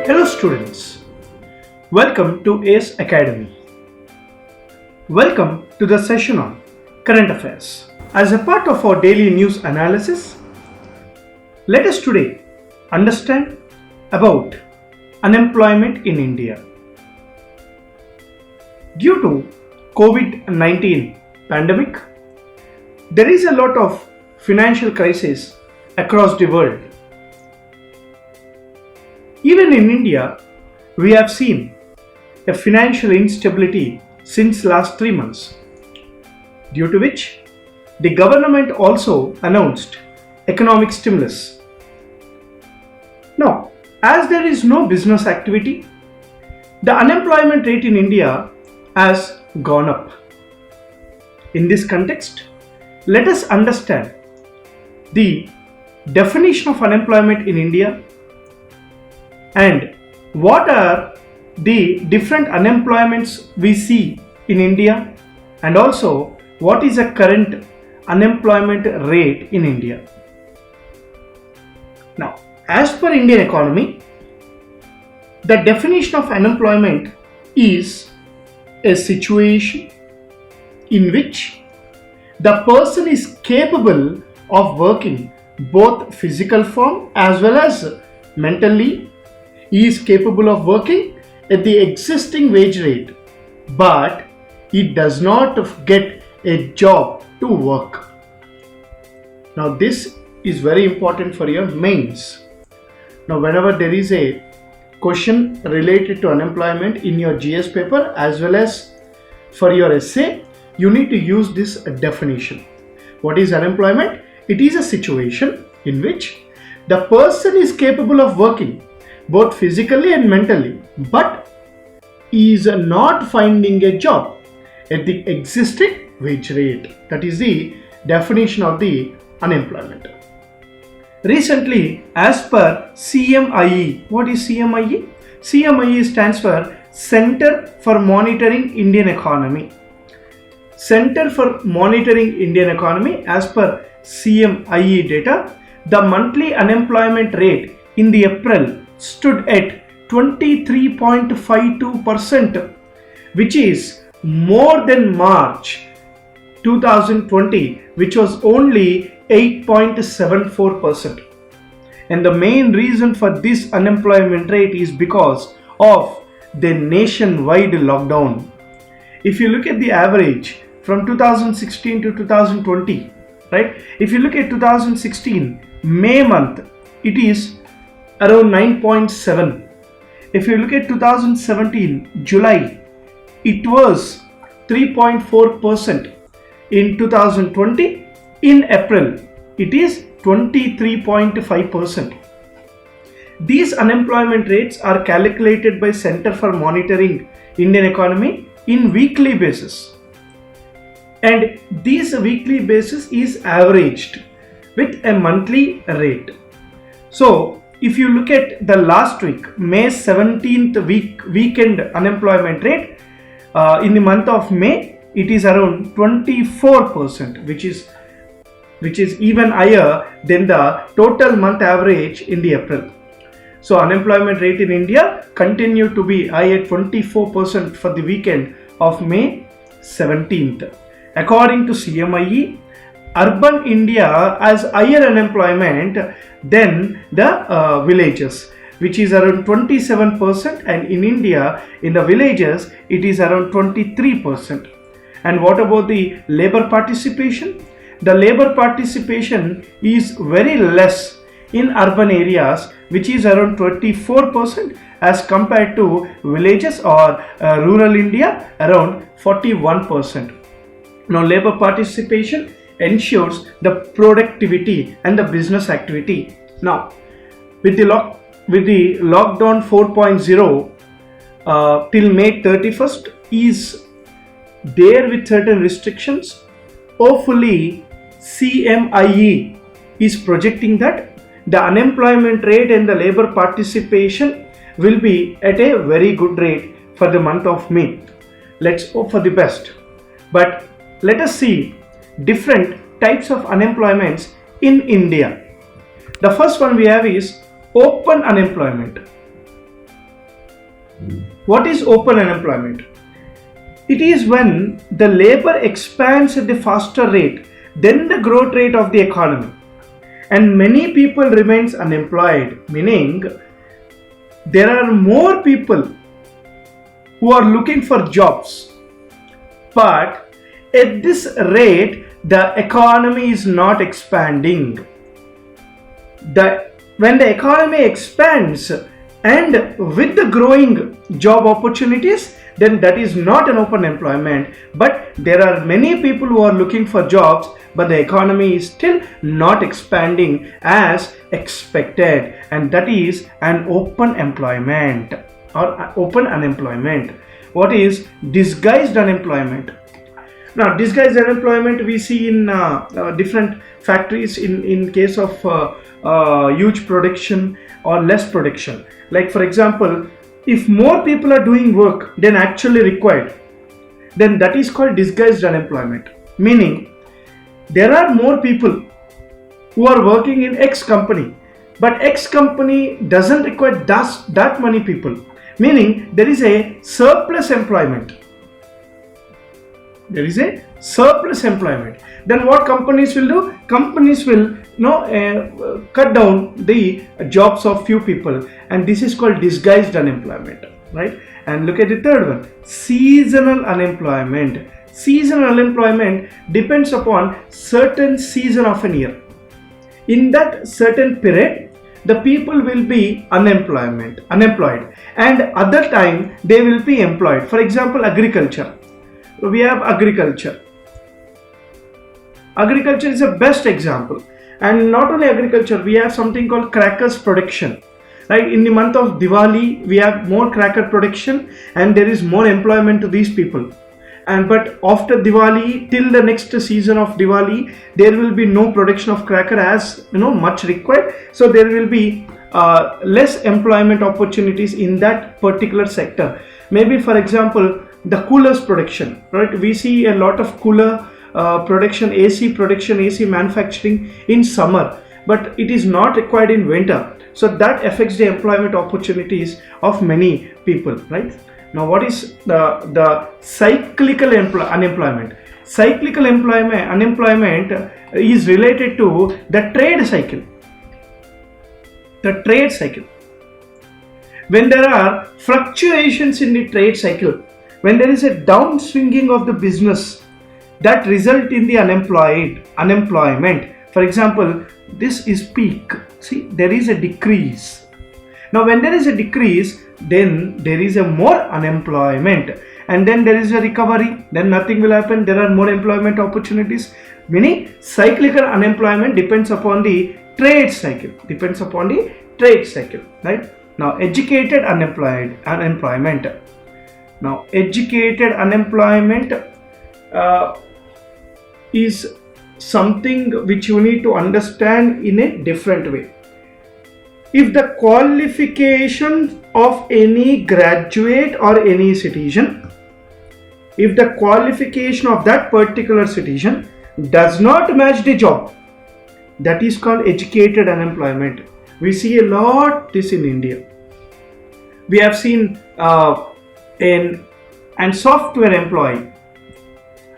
Hello students, welcome to ACE Academy. Welcome to the session on current affairs. As a part of our daily news analysis, let us today understand about unemployment in India. Due to COVID-19 pandemic, there is a lot of financial crisis across the world. Even in India, we have seen a financial instability since last 3 months, due to which the government also announced economic stimulus. Now, as there is no business activity, the unemployment rate in India has gone up. In this context, let us understand the definition of unemployment in India and what are the different unemployments we see in India, and also what is the current unemployment rate in India. Now, as per Indian economy, the definition of unemployment is a situation in which the person is capable of working both physical form as well as mentally. He is capable of working at the existing wage rate, but he does not get a job to work. Now this is very important for your mains. Now whenever there is a question related to unemployment in your GS paper as well as for your essay, you need to use this definition. What is unemployment? It is a situation in which the person is capable of working both physically and mentally, but is not finding a job at the existing wage rate. That is the definition of the unemployment. Recently, as per CMIE, what is CMIE? CMIE stands for Center for Monitoring Indian Economy. Center for Monitoring Indian Economy, as per CMIE data, the monthly unemployment rate in the April stood at 23.52%, which is more than March 2020, which was only 8.74%. And the main reason for this unemployment rate is because of the nationwide lockdown. If you look at the average from 2016 to 2020, right? If you look at 2016 May month, it is around 9.7. If you look at 2017 July, it was 3.4%. In 2020, in April, it is 23.5%. These unemployment rates are calculated by Center for Monitoring Indian Economy in weekly basis, and this weekly basis is averaged with a monthly rate. So if you look at the last week, May 17th weekend unemployment rate, in the month of May, it is around 24%, which is even higher than the total month average in the April. So unemployment rate in India continued to be high at 24% for the weekend of May 17th. According to CMIE, urban India has higher unemployment than the villages, which is around 27%, and in India, in the villages, it is around 23%. And what about the labor participation? The labor participation is very less in urban areas, which is around 24% as compared to villages or rural India, around 41%. Now labor participation ensures the productivity and the business activity. Now with the lockdown 4.0 till May 31st is there with certain restrictions. Hopefully CMIE is projecting that the unemployment rate and the labor participation will be at a very good rate for the month of May. Let's hope for the best. But let us see different types of unemployments in India. The first one we have is open unemployment. What is open unemployment? It is when the labor expands at a faster rate than the growth rate of the economy, and many people remains unemployed, meaning there are more people who are looking for jobs, but at this rate the economy is not expanding. When the economy expands and with the growing job opportunities, then that is not an open employment, but there are many people who are looking for jobs, but the economy is still not expanding as expected, and that is an open employment or open unemployment. What is disguised unemployment? Now, disguised unemployment we see in different factories in case of huge production or less production. Like for example, if more people are doing work than actually required, then that is called disguised unemployment. Meaning, there are more people who are working in X company, but X company doesn't require that many people. Meaning, there is a surplus employment. There is a surplus employment. Then what companies will do? Companies will cut down the jobs of few people, and this is called disguised unemployment, right? And look at the third one, seasonal unemployment. Seasonal unemployment depends upon certain season of an year. In that certain period, the people will be unemployed, and other time they will be employed. For example, agriculture. We have agriculture. Agriculture is a best example. And not only agriculture, we have something called crackers production. Right? In the month of Diwali, we have more cracker production, and there is more employment to these people. But after Diwali, till the next season of Diwali, there will be no production of cracker as much required. So there will be less employment opportunities in that particular sector. Maybe for example, the coolers production, right? We see a lot of cooler production, AC manufacturing in summer, but it is not required in winter. So that affects the employment opportunities of many people, right? Now, what is the cyclical unemployment? Cyclical unemployment is related to the trade cycle. The trade cycle. When there are fluctuations in the trade cycle, when there is a downswinging of the business, that result in the unemployment. For example, this is peak. See, there is a decrease. Now, when there is a decrease, then there is a more unemployment, and then there is a recovery. Then nothing will happen. There are more employment opportunities. Meaning, cyclical unemployment depends upon the trade cycle. Right? Now, educated unemployment. Now, educated unemployment is something which you need to understand in a different way. If the qualification of any graduate or any citizen, if the qualification of that particular citizen does not match the job, that is called educated unemployment. We see a lot this in India. We have seen and software employee,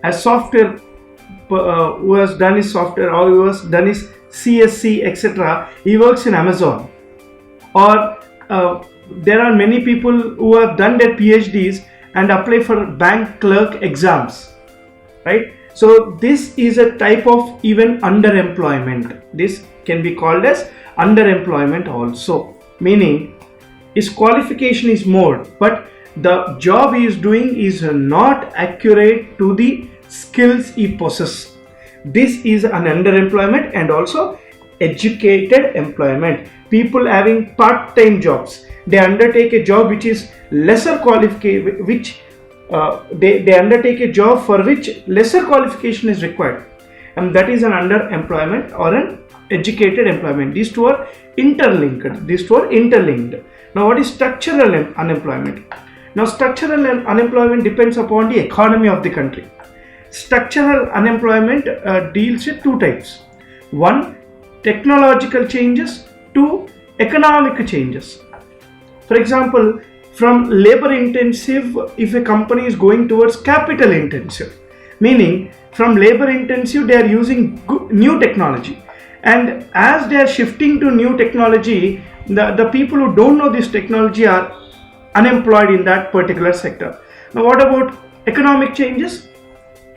a software who has done his software or who has done his CSC, etc. He works in Amazon. Or there are many people who have done their PhDs and apply for bank clerk exams, right? So this is a type of even underemployment. This can be called as underemployment also, meaning his qualification is more, but the job he is doing is not accurate to the skills he possesses. This is an underemployment. And also educated employment. People having part-time jobs, they undertake a job which is lesser qualification, they undertake a job for which lesser qualification is required, and that is an underemployment or an educated employment. These two are interlinked. Now, what is structural unemployment? Now, structural unemployment depends upon the economy of the country. Structural unemployment deals with two types. One, technological changes. Two, economic changes. For example, from labor intensive if a company is going towards capital intensive, meaning from labor intensive they are using new technology, and as they are shifting to new technology, the people who don't know this technology are unemployed in that particular sector. Now what about economic changes?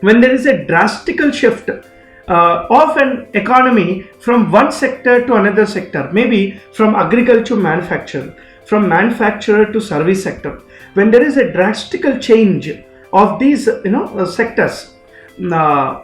When there is a drastical shift of an economy from one sector to another sector, maybe from agriculture to manufacturing, from manufacturer to service sector, when there is a drastical change of these sectors,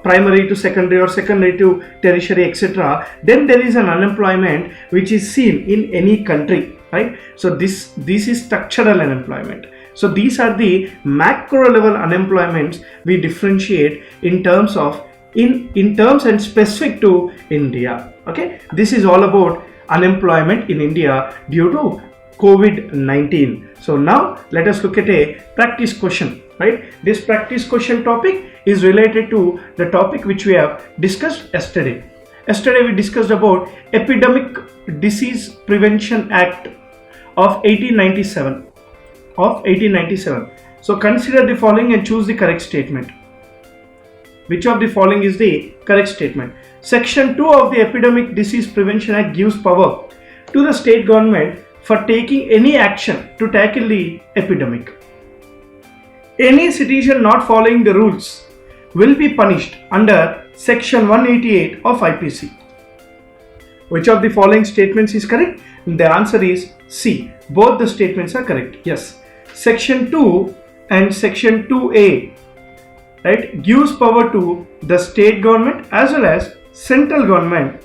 primary to secondary or secondary to tertiary, etc., then there is an unemployment which is seen in any country, right? So this is structural unemployment. So these are the macro level unemployments we differentiate in terms of in terms and specific to India. Okay, this is all about unemployment in India due to COVID-19. So now let us look at a practice question, right? This practice question topic is related to the topic which we have discussed yesterday. Yesterday we discussed about Epidemic Disease Prevention Act of 1897. So consider the following and choose the correct statement. Which of the following is the correct statement? Section 2 of the Epidemic Disease Prevention Act gives power to the state government for taking any action to tackle the epidemic. Any citizen not following the rules will be punished under Section 188 of IPC. Which of the following statements is correct? The answer is C. Both the statements are correct. Yes. Section 2 and Section 2A, right, gives power to the state government as well as central government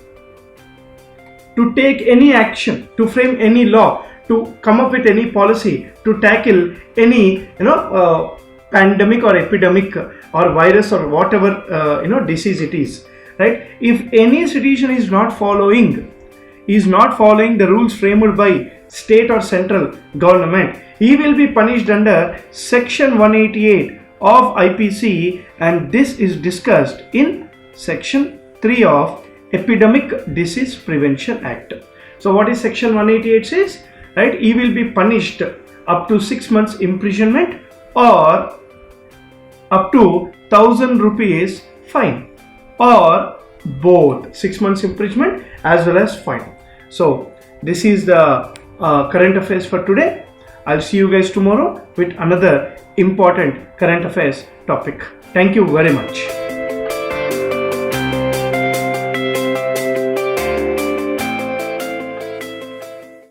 to take any action, to frame any law, to come up with any policy, to tackle any pandemic or epidemic or virus or whatever disease it is, right? If any citizen is not following the rules framed by state or central government, he will be punished under Section 188 of IPC, and this is discussed in Section 3 of Epidemic Disease Prevention Act. So what is Section 188 says? Right, he will be punished up to 6 months imprisonment or up to 1,000 rupees fine, or both 6 months imprisonment as well as fine. So this is the current affairs for today. I'll see you guys tomorrow with another important current affairs topic. Thank you very much.